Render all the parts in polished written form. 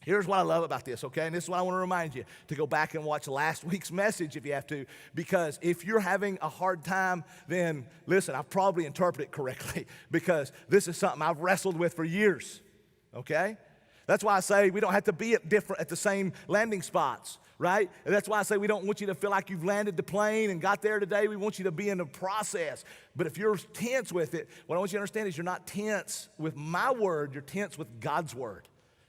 Here's what I love about this, okay? And this is what I want to remind you, to go back and watch last week's message if you have to, because if you're having a hard time, then listen, I've probably interpreted it correctly, because this is something I've wrestled with for years, okay? That's why I say we don't have to be at the same landing spots, right? And that's why I say we don't want you to feel like you've landed the plane and got there today. We want you to be in the process. But if you're tense with it, what I want you to understand is you're not tense with my word, you're tense with God's word.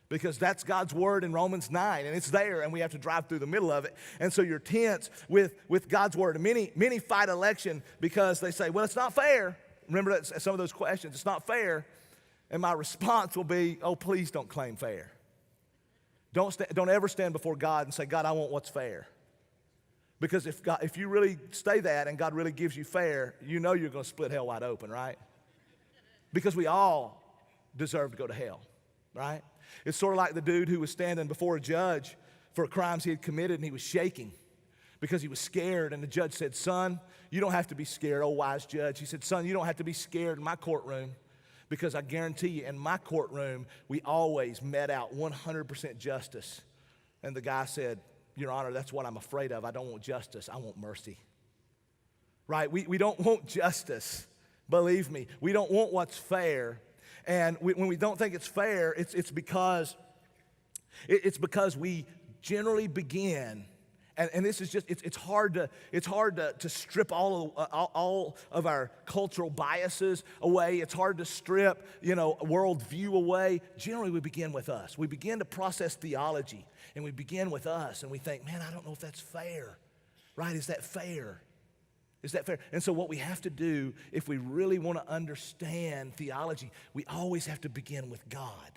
Because that's God's word in Romans 9, and it's there, and we have to drive through the middle of it. And so you're tense with God's word. And many fight election because they say, well, it's not fair. Remember that, some of those questions, it's not fair. And my response will be, oh, please don't claim fair. Don't ever stand before God and say, God, I want what's fair. Because if you really stay that and God really gives you fair, you know you're going to split hell wide open, right? Because we all deserve to go to hell, right? It's sort of like the dude who was standing before a judge for crimes he had committed, and he was shaking because he was scared. And the judge said, son, you don't have to be scared, oh wise judge. He said, son, you don't have to be scared in my courtroom, because I guarantee you, in my courtroom, we always met out 100% justice. And the guy said, Your Honor, that's what I'm afraid of. I don't want justice, I want mercy. Right? We don't want justice. Believe me, we don't want what's fair. And when we don't think it's fair, it's because we generally begin, and this is just, it's hard to strip all of our cultural biases away. It's hard to strip, worldview away. Generally, we begin with us. We begin to process theology, and we begin with us, and we think, man, I don't know if that's fair, right? Is that fair? Is that fair? And so what we have to do, if we really want to understand theology, we always have to begin with God.